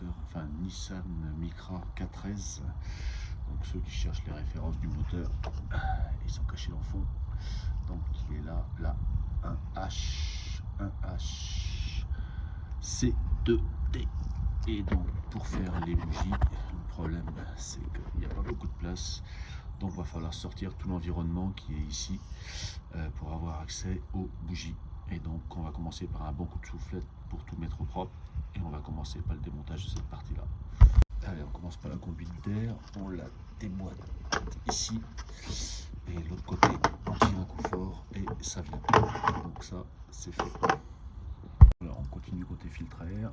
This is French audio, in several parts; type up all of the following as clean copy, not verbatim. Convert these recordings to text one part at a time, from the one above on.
moteur, enfin Nissan Micra K13. Donc ceux qui cherchent les références du moteur, ils sont cachés dans le fond. Donc il est là, un H C2D. Et donc pour faire les bougies, le problème c'est qu'il n'y a pas beaucoup de place. Donc il va falloir sortir tout l'environnement qui est ici pour avoir accès aux bougies. Et donc on va commencer par un bon coup de soufflette pour tout mettre au propre. Et on va commencer par le démontage de cette partie-là. Allez, on commence par la conduite d'air. On la déboîte ici. Et l'autre côté, on tire un coup fort et ça vient. Donc ça, c'est fait. Alors on continue côté filtre à air.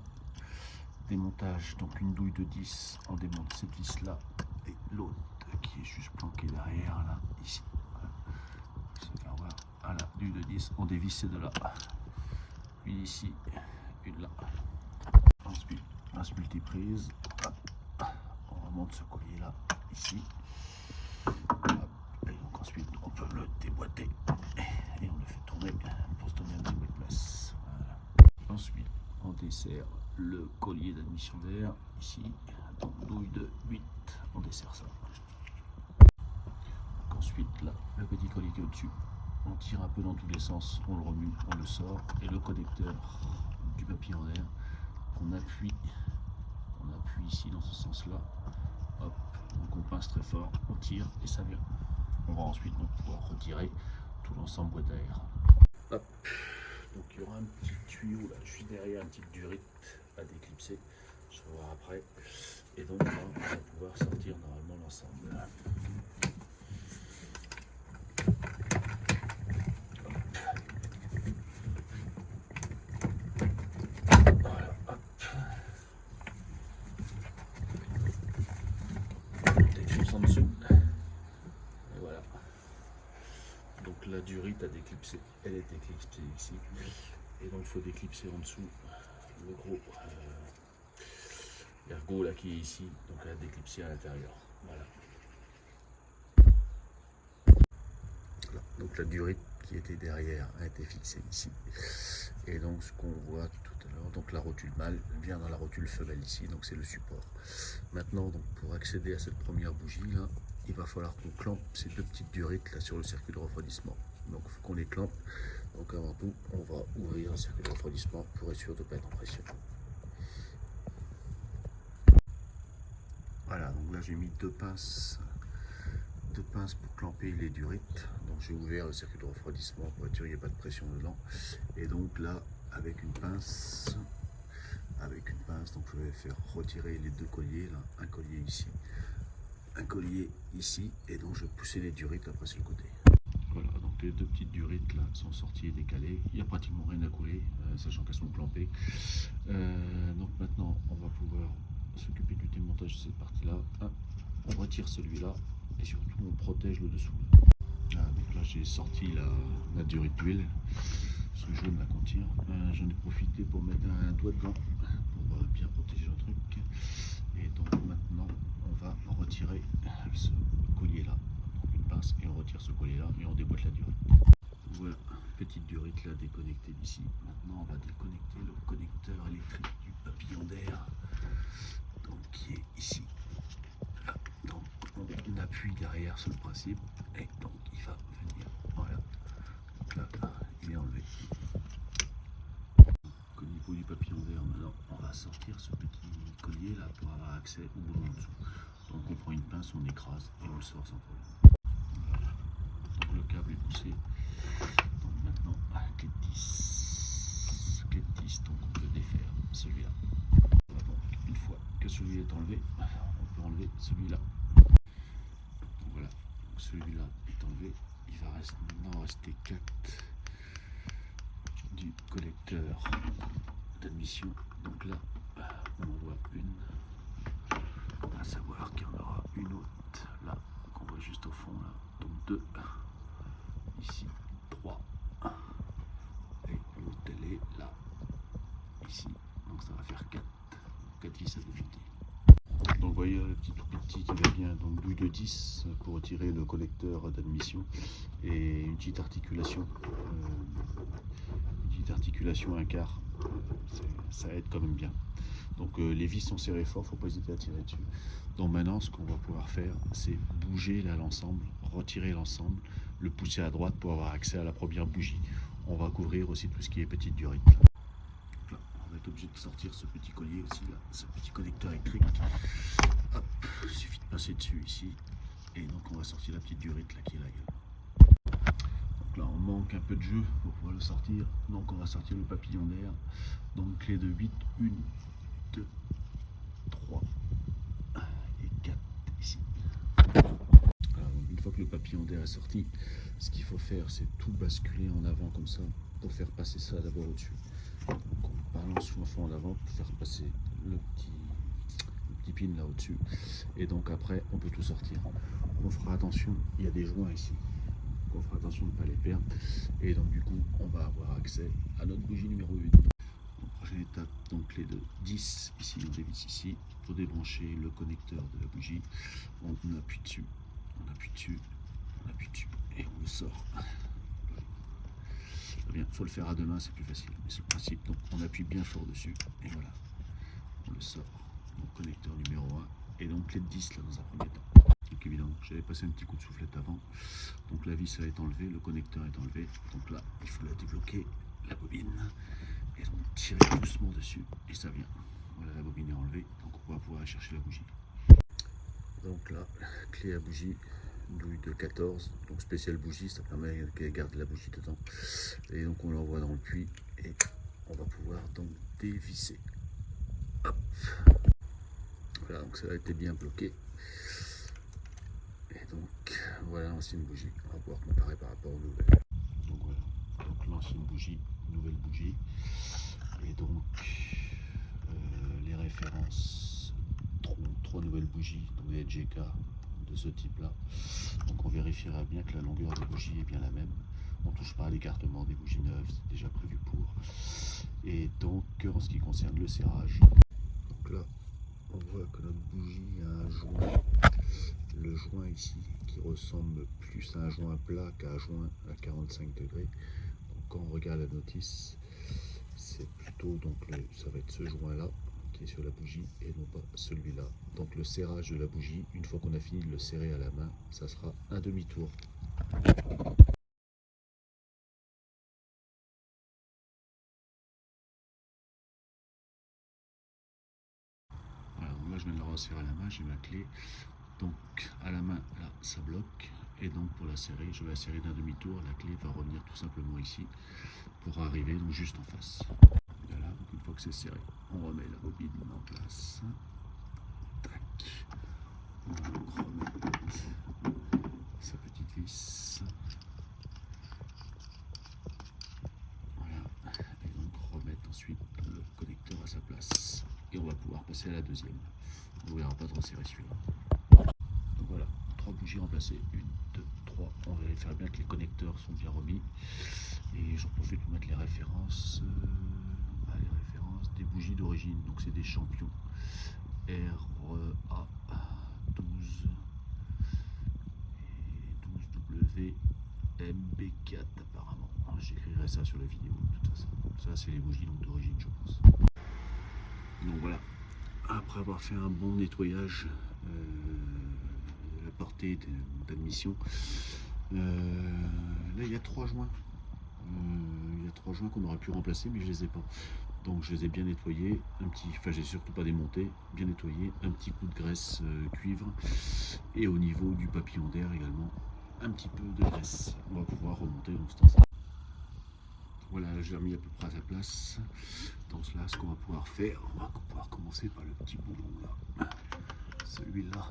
Démontage, donc une douille de 10. On démonte cette vis là. Et l'autre qui est juste planqué derrière, là, ici. Voilà. Voilà, douille de 10. On dévisse ces deux là. Une ici, une là. Ensuite, pince multiprise. On remonte ce collier là, ici. Et donc ensuite, on peut le déboîter et on le fait tourner pour se donner un petit peu de place. Voilà. Ensuite, on dessert le collier d'admission d'air, ici. Donc, douille de 8, on dessert ça. Donc, ensuite, là, le petit collier qui est au-dessus, on tire un peu dans tous les sens, on le remue, on le sort. Et le connecteur du papillon d'air, on appuie ici dans ce sens-là. Hop, donc on pince très fort, on tire et ça vient. On va ensuite donc pouvoir retirer tout l'ensemble boîte à air. Hop, donc il y aura un petit tuyau là, juste derrière, une petite durite à déclipser. Je vais voir après. Et donc là, on va pouvoir sortir normalement l'ensemble. En dessous. Et voilà. Donc la durite à déclipser, elle est déclipsée ici. Et donc il faut déclipser en dessous le gros ergot là qui est ici. Donc elle a déclipsé à l'intérieur. Voilà. Donc la durite qui était derrière a été fixée ici. Et donc ce qu'on voit tout à l'heure, donc la rotule mâle vient dans la rotule femelle ici, donc c'est le support. Maintenant, donc pour accéder à cette première bougie là, il va falloir qu'on clampe ces deux petites durites là sur le circuit de refroidissement. Donc il faut qu'on les clampe. Donc avant tout, on va ouvrir le circuit de refroidissement pour être sûr de ne pas être en pression. Voilà, donc là j'ai mis deux pinces pour clamper les durites. Donc j'ai ouvert le circuit de refroidissement pour être sûr qu'il n'y ait pas de pression dedans. Et donc là, avec une pince, donc je vais faire retirer les deux colliers, là, un collier ici, et donc je vais pousser les durites après sur le côté. Voilà, donc les deux petites durites là sont sorties et décalées. Il n'y a pratiquement rien à couler, sachant qu'elles sont clampées. Donc maintenant, on va pouvoir s'occuper du démontage de cette partie-là. On retire celui-là et surtout on protège le dessous. Donc là j'ai sorti la durite d'huile, ce jaune là qu'on tire. J'en ai profité pour mettre un doigt dedans pour bien protéger le truc. Et donc maintenant on va retirer ce collier là. Donc une pince et on retire ce collier là et on déboîte la durite. Voilà, petite durite là déconnectée d'ici. Maintenant on va déconnecter le connecteur électrique du papillon d'air, donc qui est ici. Là, donc on appuie derrière sur le principe et donc il va venir. Voilà. Donc là, il est enlevé. Au niveau du papillon d'air, maintenant on va sortir ce petit collier là pour avoir accès au boulon en dessous. Donc on prend une pince, on écrase et on le sort sans problème. Voilà. Donc le câble est poussé. Donc maintenant, clé de 10, donc on peut défaire celui-là. Donc une fois que celui-là est enlevé, on peut enlever celui-là. Voilà, donc celui-là est enlevé. Il va maintenant rester 4 du collecteur d'admission. Donc là, on en voit une. À savoir qu'il y en aura une autre là, qu'on voit juste au fond là. Donc 2. Ici, 3. Et l'autre elle est là. Ici. Donc ça va faire 4. 4 vis à démonter. Donc vous voyez le petit qui va bien, donc douille de 10 pour retirer le collecteur d'admission et une petite articulation, un quart, ça aide quand même bien. Donc les vis sont serrées fort, faut pas hésiter à tirer dessus. Donc maintenant, ce qu'on va pouvoir faire, c'est bouger là l'ensemble, retirer l'ensemble, le pousser à droite pour avoir accès à la première bougie. On va couvrir aussi tout ce qui est petite durite. Là, on va être obligé de sortir ce petit collier aussi là, ce petit connecteur électrique. Hop, il suffit de passer dessus ici. Et donc on va sortir la petite durite là qui est là. Donc là on manque un peu de jeu pour pouvoir le sortir. Donc on va sortir le papillon d'air. Donc clé de 8, 1, 2, 3 et 4 ici. Alors, une fois que le papillon d'air est sorti, ce qu'il faut faire c'est tout basculer en avant comme ça pour faire passer ça d'abord au-dessus. Donc on balance le fond en avant pour faire passer le petit pin là au-dessus. Et donc après on peut tout sortir. On fera attention, il y a des joints ici. Donc on fera attention de ne pas les perdre. Et donc du coup on va avoir accès à notre bougie numéro 1. Donc, prochaine étape, donc clé de 10, ici on dévisse ici, pour débrancher le connecteur de la bougie. On appuie dessus, on appuie dessus, on appuie dessus et on le sort. Bien, faut le faire à deux mains, c'est plus facile, mais c'est le principe. Donc on appuie bien fort dessus et voilà, on le sort. Donc connecteur numéro 1 et donc clé de 10 là dans un premier temps. Donc évidemment, j'avais passé un petit coup de soufflette avant. Donc la vis est enlevée, le connecteur est enlevé. Donc là, il faut la débloquer, la bobine. Et donc tirer doucement dessus et ça vient. Voilà, la bobine est enlevée, donc on va pouvoir aller chercher la bougie. Donc là, clé à bougie, douille de 14, donc spéciale bougie, ça permet qu'elle garde la bougie dedans. Et donc on l'envoie dans le puits et on va pouvoir donc dévisser. Hop. Voilà, donc ça a été bien bloqué. Et donc voilà l'ancienne bougie, on va pouvoir comparer par rapport aux nouvelles. Donc voilà, donc l'ancienne bougie, nouvelle bougie. Et donc les références, trois nouvelles bougies, donc des JK de ce type là. Donc on vérifiera bien que la longueur des bougies est bien la même. On ne touche pas à l'écartement des bougies neuves, c'est déjà prévu pour. Et donc en ce qui concerne le serrage, donc là on voit que notre bougie a un joint, le joint ici qui ressemble plus à un joint plat qu'à un joint à 45 degrés. Donc quand on regarde la notice, c'est plutôt donc ça va être ce joint là qui est sur la bougie et non pas celui-là. Donc le serrage de la bougie, une fois qu'on a fini de le serrer à la main, ça sera un demi-tour. Voilà, donc là je viens de le resserrer à la main, j'ai ma clé. Donc à la main, là ça bloque. Et donc pour la serrer, je vais la serrer d'un demi-tour. La clé va revenir tout simplement ici pour arriver donc juste en face. Voilà, donc une fois que c'est serré, on remet la bobine en place. Tac. On va donc remettre sa petite vis. Voilà. Et donc remettre ensuite le connecteur à sa place. Et on va pouvoir passer à la deuxième. On ne verra pas de resserrer celui-là. Donc voilà, 3 bougies remplacées. 1, 2, 3. On vérifiera bien que les connecteurs sont bien remis. Et j'en profite pour mettre les références. Les références des bougies d'origine. Donc c'est des champions. RA 12 et 12W MB4 apparemment. J'écrirai ça sur la vidéo de toute façon. Ça c'est les bougies d'origine je pense. Donc voilà, après avoir fait un bon nettoyage la portée d'admission, là il y a 3 joints. Il y a 3 joints qu'on aurait pu remplacer mais je les ai pas. Donc je les ai bien nettoyés, enfin j'ai surtout pas démonté, bien nettoyé, un petit coup de graisse cuivre et au niveau du papillon d'air également un petit peu de graisse. On va pouvoir remonter donc cet ensemble. Voilà, j'ai remis à peu près à sa place. Donc là, ce qu'on va pouvoir faire, on va pouvoir commencer par le petit boulon là, celui-là.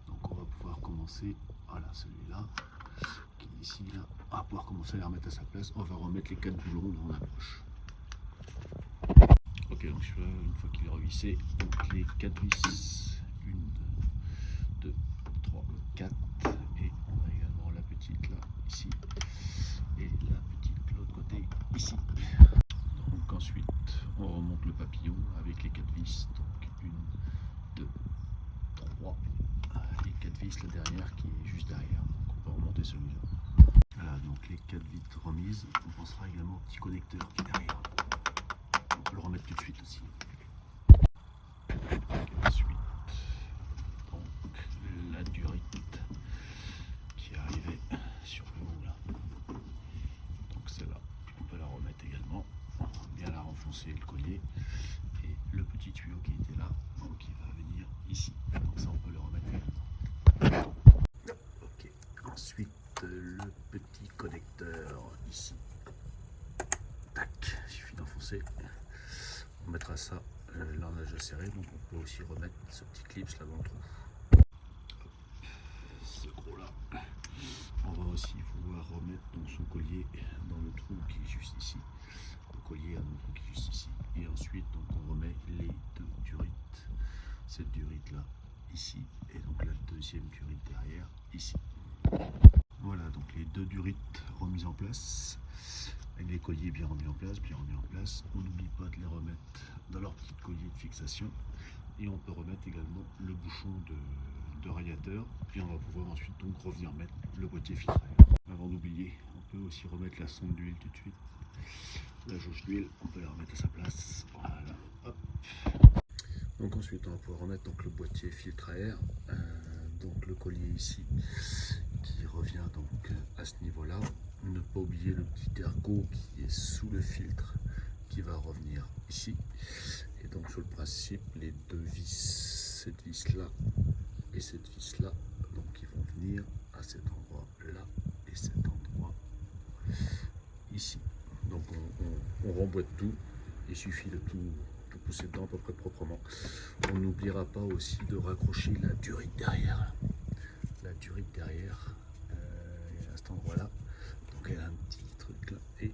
Donc on va pouvoir commencer, voilà celui-là, qui est ici là. On va pouvoir commencer à les remettre à sa place. On va remettre les 4 boulons dans la poche. Ok, donc celui-là, une fois qu'il est revissé, donc les 4 vis, 1, 2, 3, 4, et on a également la petite là, ici, et la petite de l'autre côté, ici. Donc ensuite, on remonte le papillon avec les 4 vis, donc 1, 2, 3, les 4 vis, la dernière qui est juste derrière, donc on peut remonter celui-là. Voilà, donc les 4 vis remises, on pensera également au petit connecteur qui est derrière. On peut le remettre tout de suite aussi. le petit connecteur ici. Tac, il suffit d'enfoncer. On mettra ça, là on a déjà serré, donc on peut aussi remettre ce petit clip là dans le trou. Ce gros là, on va aussi pouvoir remettre donc son collier dans le trou qui est juste ici. Le collier à notre trou qui est juste ici. Et ensuite donc on remet les deux durites. Cette durite là ici et donc la deuxième durite derrière ici. Voilà donc les deux durites remises en place. Avec les colliers bien remis en place, On n'oublie pas de les remettre dans leur petit collier de fixation. Et on peut remettre également le bouchon de radiateur. Et on va pouvoir ensuite donc revenir mettre le boîtier filtré. Avant d'oublier, on peut aussi remettre la sonde d'huile tout de suite. La jauge d'huile, on peut la remettre à sa place. Voilà, hop. Donc ensuite on va pouvoir remettre donc le boîtier filtre à air. Donc le collier ici qui revient donc à ce niveau-là. Ne pas oublier le petit ergot qui est sous le filtre qui va revenir ici. Et donc sur le principe, les deux vis, cette vis là et cette vis là, donc ils vont venir à cet endroit là et cet endroit ici. Donc on remboîte tout, il suffit de tout pousser dedans à peu près proprement. On n'oubliera pas aussi de raccrocher la durite derrière. La durite derrière, à cet endroit là. Donc elle a un petit truc là et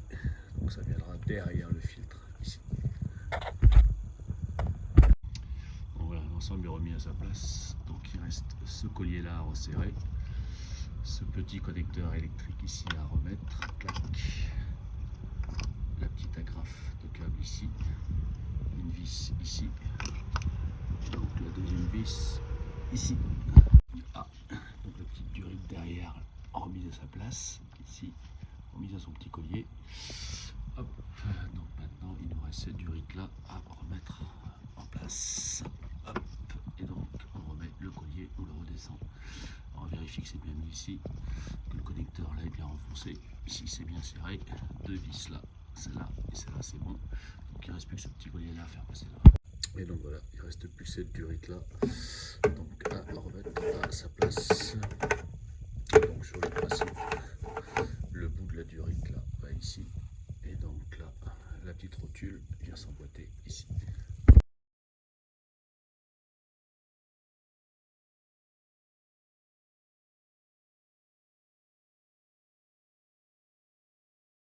donc ça viendra derrière le filtre ici. Bon, voilà, l'ensemble est remis à sa place. Donc il reste ce collier là à resserrer, ce petit connecteur électrique ici à remettre, clac, la petite agrafe de câble ici, une vis ici, donc la deuxième vis ici. Ah, donc la petite durite derrière remise à sa place ici, remise à son petit collier. Hop, donc maintenant il nous reste cette durite là à remettre en place. Hop, et donc on remet le collier, on le redescend. On vérifie que c'est bien mis ici, que le connecteur là est bien enfoncé. Ici c'est bien serré. Deux vis là, celle-là et celle-là c'est bon. Donc il ne reste plus que ce petit collier là à faire passer là. Et donc voilà, il ne reste plus que cette durite là. Donc à remettre à sa place. Donc sur le principe, le bout de la durite là va ici. Et donc là, la petite rotule vient s'emboîter ici.